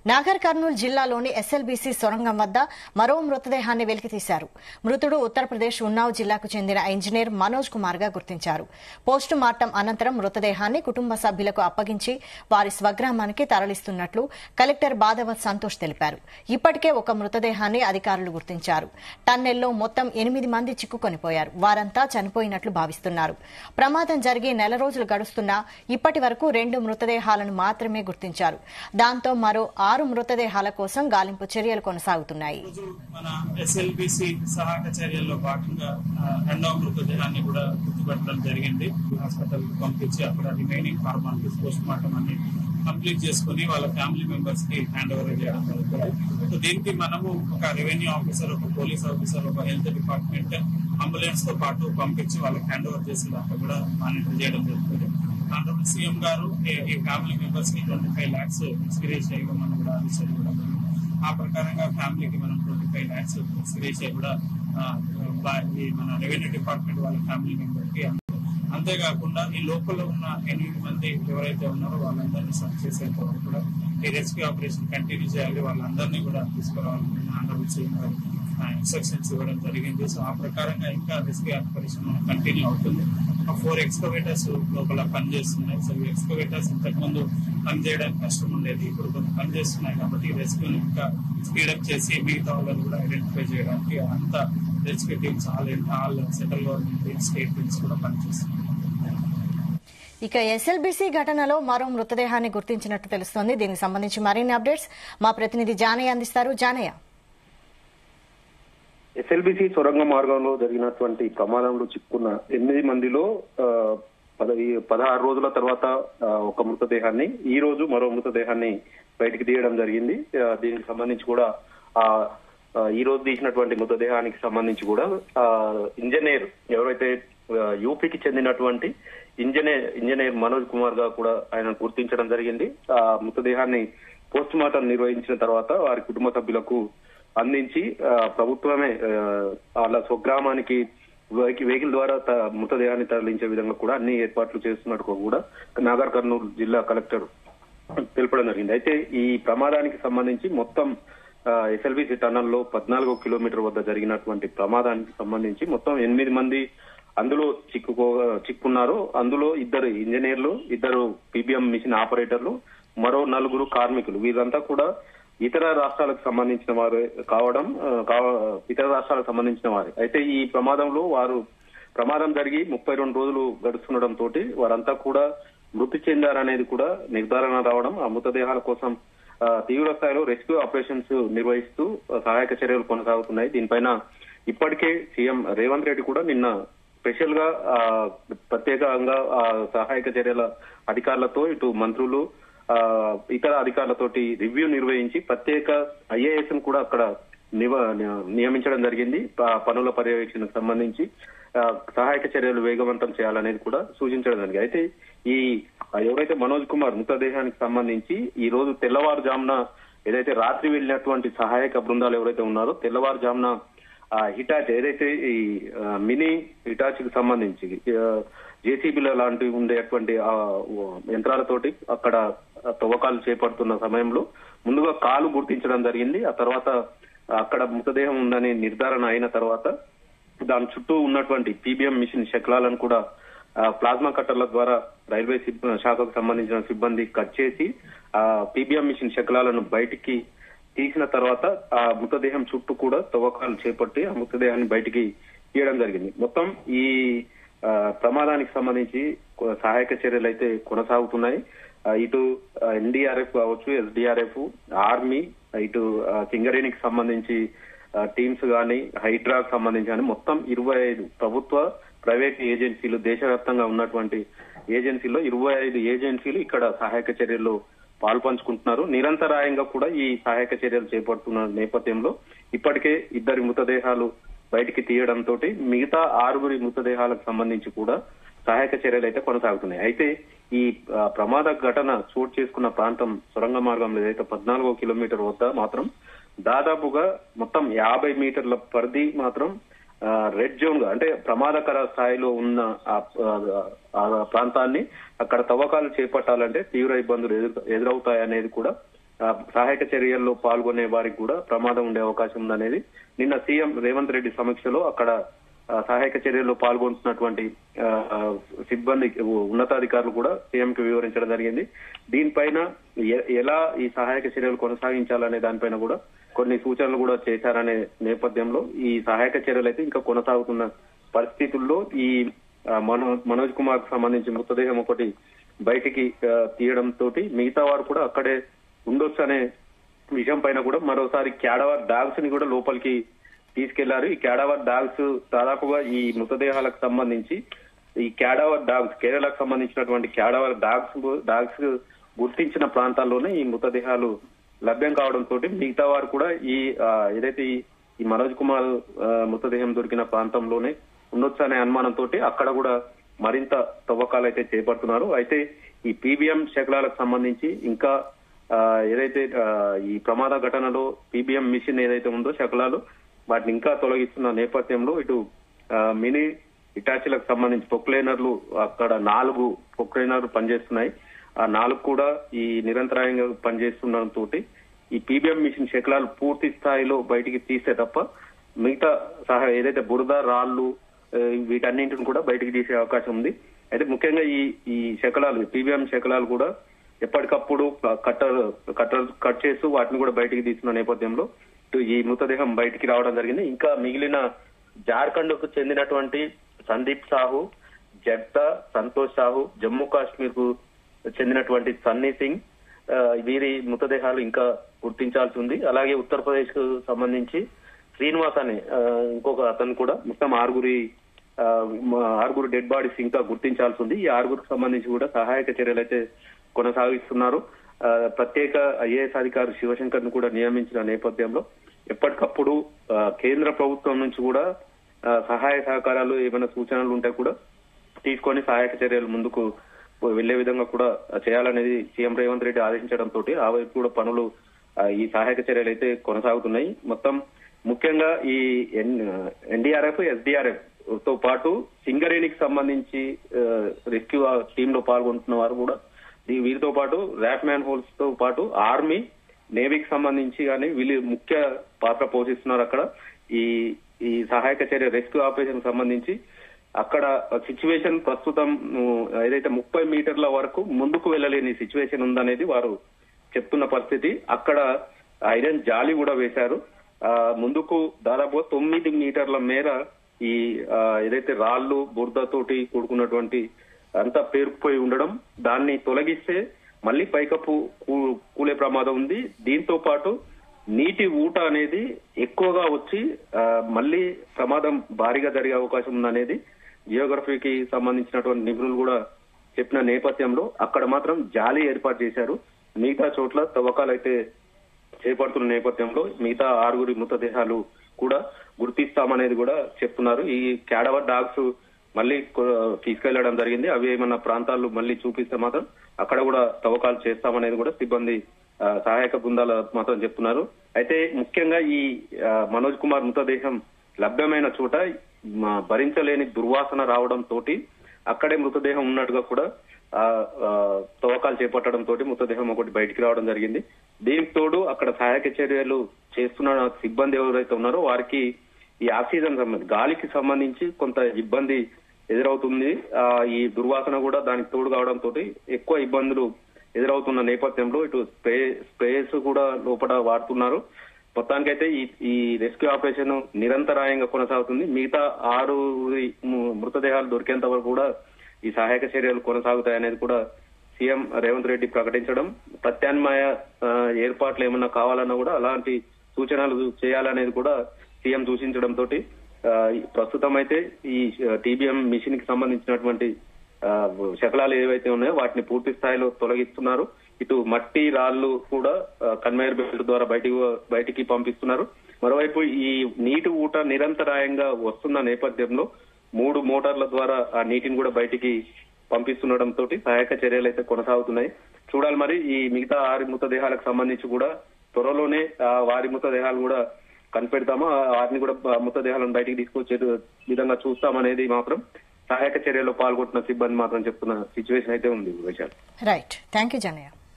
నాగర్ కర్నూలు జిల్లాలోని ఎస్ఎల్బీసీ సొరంగం వద్ద మరో మృతదేహాన్ని వెలికితీశారు. మృతుడు ఉత్తరప్రదేశ్ ఉన్నావ్ జిల్లాకు చెందిన ఇంజనీర్ మనోజ్ కుమార్ గా గుర్తించారు. పోస్టు మార్టం అనంతరం మృతదేహాన్ని కుటుంబ సభ్యులకు అప్పగించి వారి స్వగ్రామానికి తరలిస్తున్నట్లు కలెక్టర్ బాదవత్ సంతోష్ తెలిపారు. ఇప్పటికే ఒక మృతదేహాన్ని అధికారులు గుర్తించారు. టన్నెల్లో మొత్తం 8 మంది చిక్కుకొనిపోయారు. వారంతా చనిపోయినట్లు భావిస్తున్నారు. ప్రమాదం జరిగి నెల రోజులు గడుస్తున్నా ఇప్పటి వరకు 2 మృతదేహాలను మాత్రమే గుర్తించారు. దాంతో మరో 6 మృతదేహాల కోసం గాలింపు చర్యలు కొనసాగుతున్నాయి. మన ఎస్ఎల్బీసీ సహాయక చర్యల్లో భాగంగా రెండవ మృతదేహాన్ని కూడా గుర్తుపట్టడం జరిగింది. హాస్పిటల్ పంపించి అక్కడ రిమైనింగ్ ఫార్మాలిటీస్ పోస్ట్ మార్టం అన్ని కంప్లీట్ చేసుకుని వాళ్ళ ఫ్యామిలీ మెంబర్స్ కి హ్యాండ్ ఓవర్ చేయడం జరుగుతుంది. సో దీనికి మనము ఒక రెవెన్యూ ఆఫీసర్, ఒక పోలీస్ ఆఫీసర్, ఒక హెల్త్ డిపార్ట్మెంట్ అంబులెన్స్ తో పాటు పంపించి వాళ్ళకి హ్యాండ్ ఓవర్ చేసేదాకా కూడా మానిటర్ చేయడం జరుగుతుంది. దాంట్లో సీఎం గారు ఈ ఫ్యామిలీ మెంబర్స్ కి 25 lakhs ఎక్స్గ్రేస్ చేయమని కూడా ఆదేశాలు కూడా ఆ ప్రకారంగా ఫ్యామిలీకి మనం 25 lakhs ఎక్స్గ్రేస్ కూడా మన రెవెన్యూ డిపార్ట్మెంట్ వాళ్ళ ఫ్యామిలీ మెంబర్ కి. అంతేకాకుండా ఈ లోపల ఉన్న 8 మంది ఎవరైతే ఉన్నారో వాళ్ళందరినీ సర్చ్ చేసేంత వరకు కూడా ఈ రెస్క్యూ ఆపరేషన్ కంటిన్యూ చేయాలి. వాళ్ళందరినీ కూడా తీసుకురావాలని ఆంధ్రప్రదేశ్ ఇన్స్ట్రక్షన్స్ ఇవ్వడం జరిగింది. సో ఆ ప్రకారంగా ఇంకా రెస్క్యూ ఆపరేషన్ కంటిన్యూ అవుతుంది. 4 ఎక్స్కవేటర్స్ లోపల పనిచేస్తున్నాయి. సో ఈ ఎక్స్కవేటర్స్ ఇంతకుముందు పనిచేయడానికి కష్టం ఉండేది, ఇప్పుడు కొంచెం పనిచేస్తున్నాయి కాబట్టి రెస్క్యూని ఇంకా స్పీడప్ చేసి మిగతా వాళ్ళని కూడా ఐడెంటిఫై చేయడానికి అంతా rescue teams all central government state teams కూడా పనిచేస్తున్నాయి. ఇక ఎస్ఎల్బీసీ ఘటనలో మరో మృతదేహాన్ని గుర్తించినట్టు తెలుస్తోంది. దీనికి సంబంధించి మరిన్ని అప్డేట్స్ మా ప్రతినిధి జానయ్య అందిస్తారు. జానయ్య, ఎస్ఎల్బీసీ సొరంగ మార్గంలో జరిగినటువంటి ప్రమాదంలో చిక్కున్న 8 మందిలో 16 రోజుల తర్వాత ఒక మృతదేహాన్ని, ఈ రోజు మరో మృతదేహాన్ని బయటికి తీయడం జరిగింది. దీనికి సంబంధించి కూడా ఈ రోజు తీసినటువంటి మృతదేహానికి సంబంధించి కూడా ఇంజనీర్ ఎవరైతే యూపీకి చెందినటువంటి ఇంజనీర్ మనోజ్ కుమార్ గా కూడా ఆయన గుర్తించడం జరిగింది. ఆ మృతదేహాన్ని పోస్ట్ మార్టం నిర్వహించిన తర్వాత వారి కుటుంబ సభ్యులకు అందించి ప్రభుత్వమే వాళ్ళ స్వగ్రామానికి వెహికల్ ద్వారా మృతదేహాన్ని తరలించే విధంగా కూడా అన్ని ఏర్పాట్లు చేస్తున్నట్టు కూడా నాగర్ కర్నూలు జిల్లా కలెక్టర్ తెలపడం జరిగింది. అయితే ఈ ప్రమాదానికి సంబంధించి మొత్తం ఎస్ఎల్బీసీ టన్నల్లో 14 కిలోమీటర్ వద్ద జరిగినటువంటి ప్రమాదానికి సంబంధించి మొత్తం 8 మంది అందులో చిక్కున్నారు. అందులో 2 ఇంజనీర్లు, 2 పీబీఎం మిషన్ ఆపరేటర్లు, మరో 4 కార్మికులు. వీరంతా కూడా ఇతర రాష్ట్రాలకు సంబంధించిన వారు అయితే ఈ ప్రమాదంలో ప్రమాదం జరిగి 32 రోజులు గడుస్తుండటంతో వారంతా కూడా మృతి చెందారనేది కూడా నిర్ధారణ రావడం, ఆ మృతదేహాల కోసం తీవ్ర స్థాయిలో రెస్క్యూ ఆపరేషన్స్ నిర్వహిస్తూ సహాయక చర్యలు కొనసాగుతున్నాయి. దీనిపైన ఇప్పటికే సీఎం రేవంత్ రెడ్డి కూడా నిన్న స్పెషల్ గా ప్రత్యేకంగా సహాయక చర్యల అధికారులతో ఇటు మంత్రులు ఇతర అధికారులతోటి రివ్యూ నిర్వహించి ప్రత్యేక ఐఏఎస్ ను కూడా అక్కడ నియమించడం జరిగింది. పనుల పర్యవేక్షణకు సంబంధించి సహాయక చర్యలు వేగవంతం చేయాలనేది కూడా సూచించడం జరిగింది. అయితే ఈ ఎవరైతే మనోజ్ కుమార్ మృతదేహానికి సంబంధించి ఈ రోజు తెల్లవారుజామున ఏదైతే రాత్రి వెళ్ళినటువంటి సహాయక బృందాలు ఎవరైతే ఉన్నారో తెల్లవారుజామున హిటాచ్ ఏదైతే ఈ మినీ హిటాచ్కి సంబంధించి జేసీబీల లాంటివి ఉండేటువంటి యంత్రాలతోటి అక్కడ తవ్వకాలు చేపడుతున్న సమయంలో ముందుగా కాలు గుర్తించడం జరిగింది. ఆ తర్వాత అక్కడ మృతదేహం ఉందని నిర్ధారణ అయిన తర్వాత దాని చుట్టూ ఉన్నటువంటి పీబీఎం మిషన్ శకలాలను కూడా ప్లాస్మా కట్టర్ల ద్వారా రైల్వే శాఖకు సంబంధించిన సిబ్బంది కట్ చేసి ఆ పీబీఎం మిషన్ శకలాలను బయటికి తీసిన తర్వాత ఆ మృతదేహం చుట్టూ కూడా తవ్వకాలు చేపట్టి ఆ మృతదేహాన్ని బయటికి తీయడం జరిగింది. మొత్తం ఈ ప్రమాదానికి సంబంధించి సహాయక చర్యలు అయితే కొనసాగుతున్నాయి. ఇటు ఎన్డీఆర్ఎఫ్ కావచ్చు, ఎస్డీఆర్ఎఫ్, ఆర్మీ, ఇటు సింగరేణికి సంబంధించి టీమ్స్ గాని, హైడ్రాకు సంబంధించి కానీ మొత్తం 25 ప్రభుత్వ ప్రైవేట్ ఏజెన్సీలు, దేశవ్యాప్తంగా ఉన్నటువంటి ఏజెన్సీల్లో 25 ఏజెన్సీలు ఇక్కడ సహాయక చర్యల్లో పాల్పంచుకుంటున్నారు. నిరంతరాయంగా కూడా ఈ సహాయక చర్యలు చేపడుతున్న నేపథ్యంలో ఇప్పటికే 2 మృతదేహాలు బయటికి తీయడంతో మిగతా 6 మృతదేహాలకు సంబంధించి కూడా సహాయక చర్యలు అయితే కొనసాగుతున్నాయి. అయితే ఈ ప్రమాద ఘటన చోటు చేసుకున్న ప్రాంతం సొరంగ మార్గంలో ఏదైతే 14 కిలోమీటర్ వద్ద మాత్రం దాదాపుగా మొత్తం 50 మీటర్ల పరిధి మాత్రం రెడ్ జోన్ గా అంటే ప్రమాదకర స్థాయిలో ఉన్న ఆ ప్రాంతాన్ని అక్కడ తవ్వకాలు చేపట్టాలంటే తీవ్ర ఇబ్బందులు ఎదురవుతాయనేది కూడా సహాయక చర్యల్లో పాల్గొనే వారికి కూడా ప్రమాదం ఉండే అవకాశం ఉందనేది నిన్న సీఎం రేవంత్ రెడ్డి సమీక్షలో అక్కడ సహాయక చర్యల్లో పాల్గొంటున్నటువంటి సిబ్బంది ఉన్నతాధికారులు కూడా సీఎం కి వివరించడం జరిగింది. దీనిపైన ఎలా ఈ సహాయక చర్యలు కొనసాగించాలనే దానిపైన కూడా కొన్ని సూచనలు కూడా చేశారనే నేపథ్యంలో ఈ సహాయక చర్యలు అయితే ఇంకా కొనసాగుతున్న పరిస్థితుల్లో ఈ మనోజ్ కుమార్ కు సంబంధించి మృతదేహం ఒకటి బయటికి తీయడం తోటి మిగతా వారు కూడా అక్కడే ఉండొచ్చు అనే విషయం పైన కూడా మరోసారి క్యాడవర్ డాగ్స్ ని కూడా లోపలికి తీసుకెళ్లారు. ఈ క్యాడవర్ డాగ్స్ దాదాపుగా ఈ మృతదేహాలకు సంబంధించి ఈ క్యాడవర్ డాగ్స్ కేరళకు సంబంధించినటువంటి క్యాడవర్ డాగ్స్ గుర్తించిన ప్రాంతాల్లోనే ఈ మృతదేహాలు లభ్యం కావడంతో మిగతా వారు కూడా ఈ ఏదైతే ఈ మనోజ్ కుమార్ మృతదేహం దొరికిన ప్రాంతంలోనే ఉండొచ్చు అనే అనుమానంతో అక్కడ కూడా మరింత తవ్వకాలు అయితే చేపడుతున్నారు. అయితే ఈ పీబీఎం శకలాలకు సంబంధించి ఇంకా ఏదైతే ఈ ప్రమాద ఘటనలో పీబీఎం మిషన్ ఏదైతే ఉందో శకలాలు వాటిని ఇంకా తొలగిస్తున్న నేపథ్యంలో ఇటు మినీ ఇటాచీలకు సంబంధించి పొక్లైనర్లు అక్కడ 4 పొక్లైనర్లు పనిచేస్తున్నాయి. ఆ 4 కూడా ఈ నిరంతరాయంగా పనిచేస్తుండటంతో ఈ పీబీఎం మిషన్ శకలాలు పూర్తి స్థాయిలో బయటికి తీస్తే తప్ప మిగతా ఏదైతే బురద రాళ్లు వీటన్నింటిని కూడా బయటికి తీసే అవకాశం ఉంది. అయితే ముఖ్యంగా ఈ శకలాలు పీబీఎం శకలాలు కూడా ఎప్పటికప్పుడు కట్ చేస్తూ వాటిని కూడా బయటికి తీసిన నేపథ్యంలో ఈ మృతదేహం బయటికి రావడం జరిగింది. ఇంకా మిగిలిన జార్ఖండ్ కు చెందినటువంటి సందీప్ సాహు, జగ్తా సంతోష్ సాహు, జమ్మూ కాశ్మీర్ కు చెందినటువంటి సన్నీ సింగ్ వీరి మృతదేహాలు ఇంకా గుర్తించాల్సి ఉంది. అలాగే ఉత్తరప్రదేశ్ కు సంబంధించి శ్రీనివాస్ అనే ఇంకొక అతను కూడా మొత్తం 6 డెడ్ బాడీస్ ఇంకా గుర్తించాల్సి ఉంది. ఈ 6కు సంబంధించి కూడా సహాయక చర్యలు అయితే కొనసాగిస్తున్నారు. ప్రత్యేక ఐఏఎస్ అధికారి శివశంకర్ ను కూడా నియమించిన నేపథ్యంలో ఎప్పటికప్పుడు కేంద్ర ప్రభుత్వం నుంచి కూడా సహాయ సహకారాలు ఏమైనా సూచనలు ఉంటే కూడా తీసుకొని సహాయక చర్యలు ముందుకు వెళ్లే విధంగా కూడా చేయాలనేది సీఎం రేవంత్ రెడ్డి ఆదేశించడంతో ఆ వైపు కూడా పనులు ఈ సహాయక చర్యలు అయితే కొనసాగుతున్నాయి. మొత్తం ముఖ్యంగా ఈ ఎన్డీఆర్ఎఫ్, ఎస్డీఆర్ఎఫ్ తో పాటు సింగరేణికి సంబంధించి రెస్క్యూ టీమ్ లో పాల్గొంటున్న వారు కూడా వీరితో పాటు ర్యాప్ మ్యాన్ హోల్స్ తో పాటు ఆర్మీ, నేవీకి సంబంధించి కానీ వీళ్ళు ముఖ్య పాత్ర పోషిస్తున్నారు. అక్కడ ఈ సహాయక చర్య రెస్క్యూ ఆపరేషన్ సంబంధించి అక్కడ సిచ్యువేషన్ ప్రస్తుతం ఏదైతే 30 మీటర్ల వరకు ముందుకు వెళ్లలేని సిచ్యువేషన్ ఉందనేది వారు చెప్తున్న పరిస్థితి. అక్కడ ఐరన్ జాలి కూడా వేశారు. ముందుకు దాదాపు 9 మీటర్ల మేర ఈ ఏదైతే రాళ్లు బురదతోటి కూడుకున్నటువంటి అంతా పేరుకుపోయి ఉండడం, దాన్ని తొలగిస్తే మళ్లీ పైకప్పు కూలే ప్రమాదం ఉంది. దీంతో పాటు నీటి ఊట అనేది ఎక్కువగా వచ్చి మళ్లీ ప్రమాదం భారీగా జరిగే అవకాశం ఉందనేది జియోగ్రఫీకి సంబంధించినటువంటి నిపుణులు కూడా చెప్పిన నేపథ్యంలో అక్కడ మాత్రం జాలి ఏర్పాటు చేశారు. మిగతా చోట్ల తవ్వకాలు అయితే చేపడుతున్న నేపథ్యంలో మిగతా 6 మృతదేహాలు కూడా గుర్తిస్తామనేది కూడా చెప్తున్నారు. ఈ క్యాడవర్ డాగ్స్ మళ్లీ తీసుకెళ్లడం జరిగింది. అవి ఏమన్నా ప్రాంతాలు మళ్లీ చూపిస్తే మాత్రం అక్కడ కూడా తవ్వకాలు చేస్తామనేది కూడా సిబ్బంది సహాయక బృందాలు మాత్రం చెప్తున్నారు. అయితే ముఖ్యంగా ఈ మనోజ్ కుమార్ మృతదేహం లభ్యమైన చోట భరించలేని దుర్వాసన రావడం తోటి అక్కడే మృతదేహం ఉన్నట్టుగా కూడా తవ్వకాలు చేపట్టడం తోటి మృతదేహం ఒకటి బయటికి రావడం జరిగింది. దీనికి తోడు అక్కడ సహాయక చర్యలు చేస్తున్న సిబ్బంది ఎవరైతే ఉన్నారో వారికి ఈ ఆక్సిజన్ గాలికి సంబంధించి కొంత ఇబ్బంది ఎదురవుతుంది. ఈ దుర్వాసన కూడా దానికి తోడు కావడం తోటి ఎక్కువ ఇబ్బందులు ఎదురవుతున్న నేపథ్యంలో ఇటు స్ప్రేస్ కూడా లోపల వాడుతున్నారు. మొత్తానికైతే ఈ రెస్క్యూ ఆపరేషన్ నిరంతరాయంగా కొనసాగుతుంది. మిగతా 6 మృతదేహాలు దొరికేంత వరకు కూడా ఈ సహాయక చర్యలు కొనసాగుతాయనేది కూడా సీఎం రేవంత్ రెడ్డి ప్రకటించడం, ప్రత్యామ్నాయ ఏర్పాట్లు ఏమన్నా కావాలన్నా కూడా అలాంటి సూచనలు చేయాలనేది కూడా సీఎం సూచించడంతో ప్రస్తుతం అయితే ఈ టీబీఎం మిషన్ కి సంబంధించినటువంటి శకలాలు ఏవైతే ఉన్నాయో వాటిని పూర్తి స్థాయిలో తొలగిస్తున్నారు. ఇటు మట్టి రాళ్లు కూడా కన్వేయర్ బెల్ట్ ద్వారా బయటికి పంపిస్తున్నారు. మరోవైపు ఈ నీటి ఊట నిరంతరాయంగా వస్తున్న నేపథ్యంలో 3 మోటార్ల ద్వారా ఆ నీటిని కూడా బయటికి పంపిస్తుండటంతో సహాయక చర్యలు అయితే కొనసాగుతున్నాయి. చూడాలి మరి ఈ మిగతా 6 మృతదేహాలకు సంబంధించి కూడా త్వరలోనే వారి మృతదేహాలు కూడా కనిపెడతామా, వారిని కూడా మృతదేహాలను బయటికి తీసుకొచ్చే విధంగా చూస్తామనేది మాత్రం సహాయక చర్యలో పాల్గొంటున్న సిబ్బంది మాత్రం చెప్తున్న సిచ్యువేషన్ అయితే ఉంది. Right, thank you Janaiah.